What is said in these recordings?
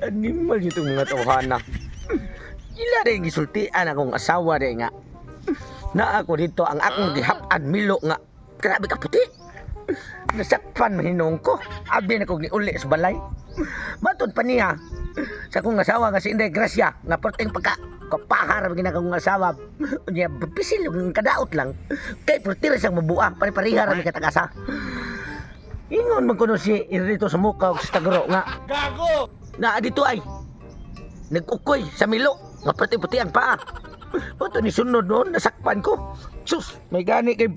Animal itong mga tawhana. Ila rin gisultian akong asawa rin nga. Na ako dito ang akong gihapan milo nga. Grabe ka puti. Nasakpan mahinong ko. Abi na kong niuli sa balay. Matod pa niya. Sa akong asawa nga si Inday Gracia. Nga porting kapahar maging akong asawa. Niya pisil yung kadaot lang. Kay portira siyang mabuang. Pari-parihar ang katagasa. Ingon man kuno si Irito sa mukha sa tagro nga. Gago! Na dito ay nag-ukoy sa milo. Nga puti-puti ang paa. Ito ni sunod noon, nasakpan ko. Sus, may gani kay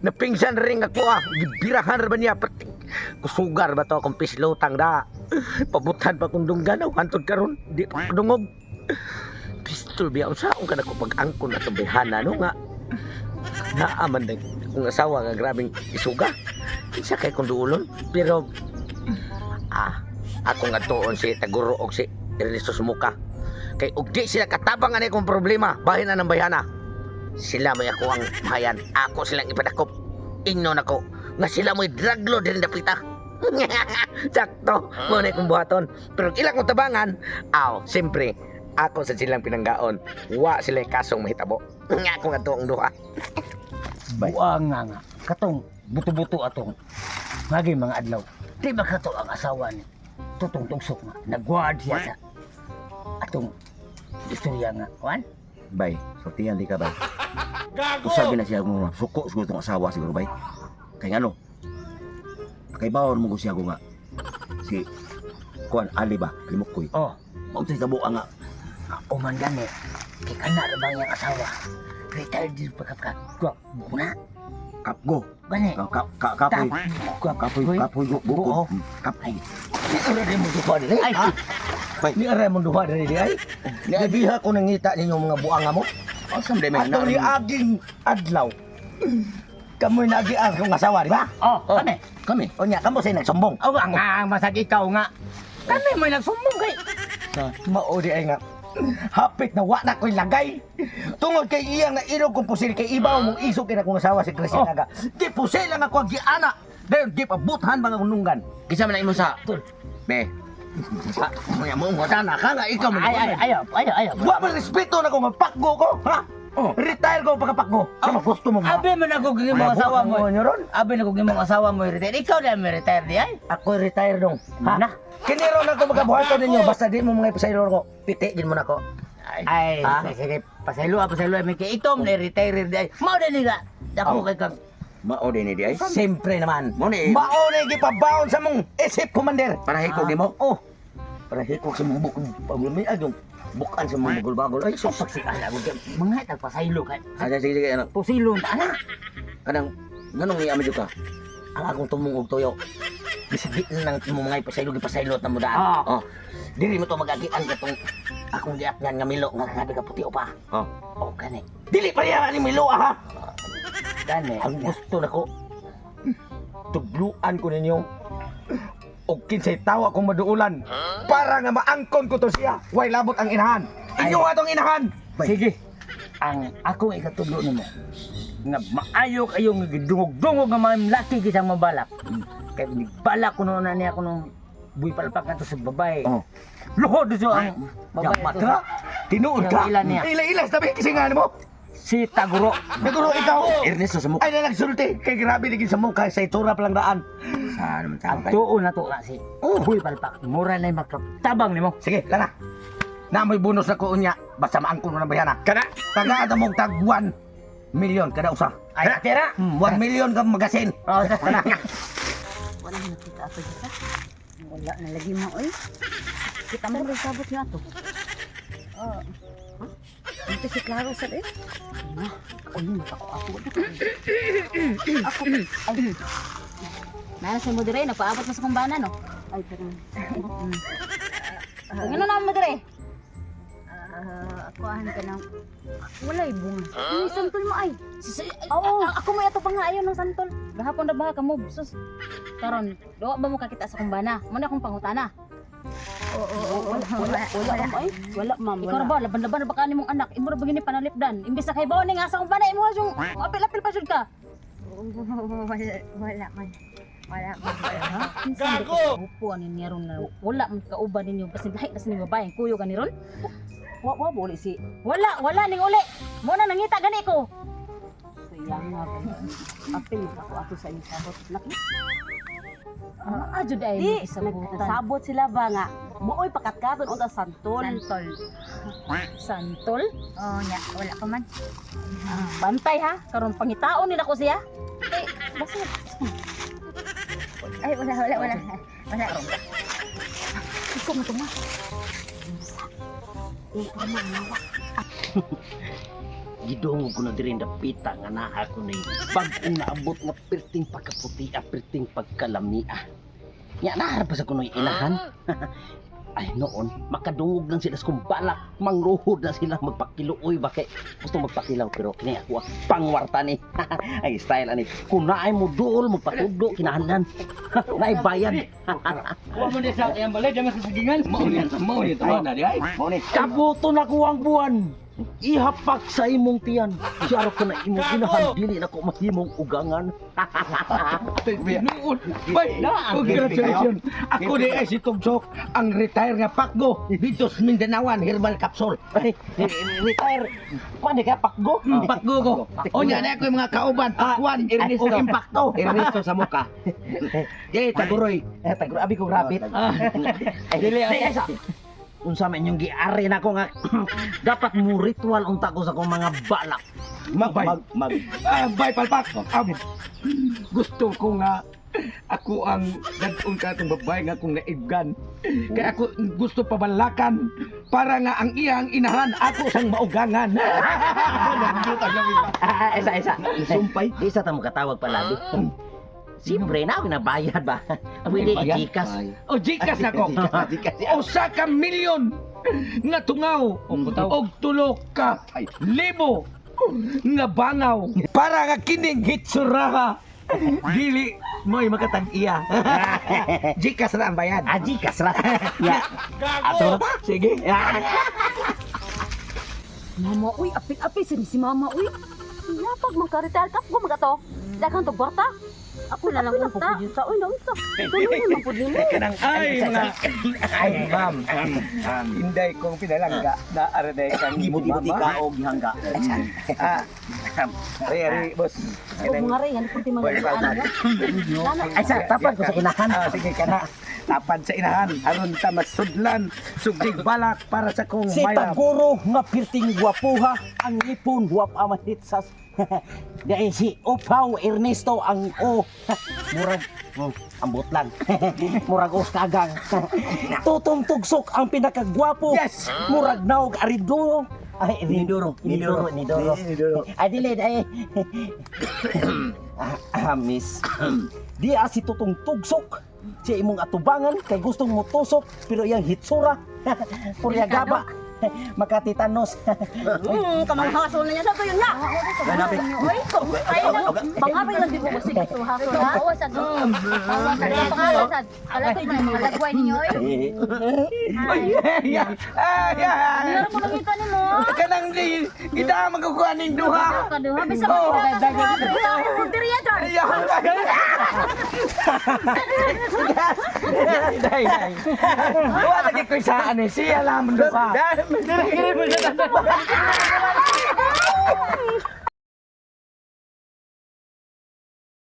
napingsan rin ako ah. Gibirahan ba niya? Kusugar ba to akong pislutang da? Pabutan pa kong dungganaw. Hantod karon di pa padungog. Pistol biya usaon ka na ko pag-angkon at bihana no nga. Naaman din kung asawa nga grabing isuga. Isa kay kong duulon. Pero, ako nga toon si Taguro o si Ernesto Sumuka. Kay ugdi sila katabang anay kong problema. Bahin na ng bayana. Sila may ako ang mahayan. Ako silang ipadakop. Ingnon ako. Nga sila mo'y draglo din dapita. Sakto. Muna kong buhaton. Pero ilang kong tabangan. Siyempre. Ako sa silang pinanggaon. Wa sila kasong mahitabo. Nga ako nga to ang duha. Buang nga. Katong buto-buto atong. Ngagi mga adlaw. Di ba kato ang asawa ni Tutong Tugsok nga. Nagwad siya sa atong istorya nga. Kuan? Bay, sortihan di ka bay. Usabi na siya mo suko siguro itong asawa siguro bay. Kaya ano? Pakaibawan mo ko siya ko nga. Si Kuan Ali ba? Limukoy. Oh. Mautay ka buka nga. Uman gani. Kay kana ra bang yang asawa. Retired din pagkakat. Guna. Kapgo. Gani. Kapoy bukod. Kapoy. Ni ara rin mo duha diri. Ay. Ni ara mo duha diri ay. Niabiha ko nangita ninyo mga buanga mo. Asam day may Atong ni aging adlaw. Kamoy nagian kong asawa, di ba? Oh, kani. Kami. O nya, kamo say nagsumbong. Oh, nga masag ikaw nga. Kani mo nagsumbong kay. Mao di ay nga. Hapit na wa na ko'y lagay. Tungod kay iyang na ilog kong pusil kay ibaw mong isog kay akong asawa si Gracia Naga. Di pusil lang ako ang giana. Dayon di pabuthan mga unungan. Kisa man na imo sa. Be. Sa mga mo na ka nga ikaw man. Ayaw. Wa man respeto na ko mapakgo ko, ha? Retire ko pagkapakgo. Ano gusto mo? Abi man ako gimong asawa mo. Nyoron? Abi na ko gimong asawa mo retire. Ikaw na may retire di ay. Ako retire dong. Ha? Na. Kiniro na ko magabuhaton ninyo basta di mo mga pasaylo ko. Piti din mo na ko. Ay, Ha? sige, pasaylo may kay itom na retire di ay. Mao din nga. Dako kay kag Mao din ni di ay. Siyempre naman. Mo ni. Mao na gipabaon sa mong isip, Commander. Para hikog ni mo. Oh. Para hikog sa mong bukod. Pagulmi agong bukan sa mong bagol-bagol. Ay, sus. si ala mo mga tag pasaylo kay. Sige anak. Pusilo ta ana. Kanang ganong ni amedyo ka. Ang akong tumungog tuyo. Bisigi nang mga ipasaylo na mo daan. Oh. Oh. Dili mo to mag-agian katong akong giakyan nga Milo nga grabe ka puti o pa. Oh. Oh, kani. Dili pa niya ni Milo ha. Gani. Ang gusto nako tugluan ko ninyo og kinsay tawa kong maduulan para nga maangkon ko to siya. Way labot ang inahan. Inyo atong inahan. Sige. Ang ako ikatudlo nimo nga maayo kayong gidungog-dungog nga mga laki kisang mabalak. Kay balak ko na niya ako nung buy palpak na to sa babae. Oh. Luhod so ang babae Yamat to. ka. Tinuod ka. Ilan niya? Ila-ila sabi kasi nga mo. Si Taguro. Siguro ikaw. Ernesto sa mukha. Ay na nagsulti. Kay grabe digin sa mukha sa itura pa lang daan. Saan naman Ang tawag? tuon na to na si buy palpak. Mura na yung makatabang nimo. Sige, lana. Na may bonus na ko unya. Basta maangkon mo na ba yan ha? Kana. Taga mong tag 1 million kada usa. Ay, tira. 1 million ka magasin. Oh, Kana. Wala na nakita ako dito. Wala na lagi mo, oy. Kita mo rin sabot nga to. Oh. Ito si Claro sa eh. Na, oy, ako. Ako. Ay. Nana si Mudire, nagpaabot na sa kumbana, no? Ay, pero. Ano na mo dire? Akuan ka ng wala bunga. Yung santol mo ay. Oo, ako may ato pa nga ayaw ng santol. Gahapon na ba ka mo? Sus. Karon, dowa ba mo kakita sa kumbana? Muna akong pangutana. Oo. Wala ay. Wala ma'am. Ikaw ra ba laban-laban na baka nimong anak? Imo ra bagini panalipdan. Imbis na kay bawon ning asa kumbana imo yung apil-apil pa jud ka. Wala man. Wala ko ha. Gago. Upo ani niron na wala man kauban ninyo basin lahi na sa babae kuyo gani ron. Wa uli si Wala ning uli. Mo na nangita gani ko. Sayang nga ba. Apil ako ato sa inyong sabot. Laki. Adyo dahil Di, isabutan. nagsabot sila ba nga? Mooy pakatkaton unta santol. Santol? Oh, nya, wala pa man. Bantay ha. Karon pangitaon nila ko siya. Basta. Ay, wala. Wala. Gusto mo tuma. gidungog ko na diri dapita nga naa ko ni bag-ong naabot nga perting pagkaputi perting pagkalamia. Nya naharap sa kunoy ilahan. Ay noon, makadungog lang sila sa kung balak, mangruhod na sila magpakiluoy ba kay gusto magpakilaw pero kini ako pangwarta ni. Ay style ani. Kung naay mo duol magpatudo kinahanglan. Naay bayad. Wa mo sa yang balay damas sagingan. Mau ni tayo na di ay. Mau ni. Kabuto na ko ang buwan. Ihapak sa imong tiyan. Siyaro ko na imong ginahan dili na ko mahimong ugangan. Noon, bay, congratulations. Ako di ay si Tugsok, ang retire nga pakgo dito sa Mindanawan, Herbal Capsule. Ay, retire. Kuan ka pakgo? Pakgo ko. O nya na ako yung mga kauban, pakwan, o impacto. Ernesto sa muka. Di, taguroy. Tagro abi ko rabbit. Dili ay Unsa man yung giari na ko nga dapat mo ritual unta ko sa kong mga balak. mag. Bay, palpak. Gusto ko nga ako ang dadun ka itong babae nga akong naibgan. Kaya ako gusto pabalakan para nga ang iyang inahan ako sang maugangan. Isa. Sumpay. Isa ta mo katawag palagi. Siyempre na ako nabayad ba? Pwede i-Gcash. O Gcash na ko. Usa ka milyon nga tungaw og tulo ka libo nga bangaw para nga kining hitsuraha dili mo'y makatag-iya. Gcash na ang bayad. Gcash ra. Ato ta. Sige. Mama, uy, apil-apil si mama, uy. Yapag magka-retire ka, ko magato. Daghang to gwarta. Ako na lang po pudyo sa, uy, naunsa. Tuloy naman po din mo. Kanang ay ma'am. Hinday kong pinalangga na araday kang Gibuti ka og gihangga. Ari, boss. O mga rin, yan po di mga Ay sa tapan ko sa inahan. Sige ka na. Tapad sa inahan. Aron ta masudlan. Sugdig balak para sa kong Si mayam. Taguro nga pirting gwapuha ang ipon guwap amahitsas. Dahil si Upaw Ernesto ang murag ambot lang. Murag kagang. Tutong tugsok ang pinakagwapo. Yes! Murag naog ariduro. Ay, Nidoro. Ay, dilid, ay. Miss. Di si tutong tugsok. Siya imong atubangan kay gustong mo tusok pero yang hitsura. Purya gaba. Makatitanos. Kamanghaso na niya sa tuyo na. Ganapit. Uy, ay na, bangabay lang di mo sige suhaso na. Awas sa pangalan. Ala ko yung mga lagway ninyo, oy. Meron ko nakita ni mo. Kanang di, kita magkukuha ng duha. Kaduha, bisa mo ka. Pundiriya dyan. Wala lagi ko saan eh. Siya lang duha.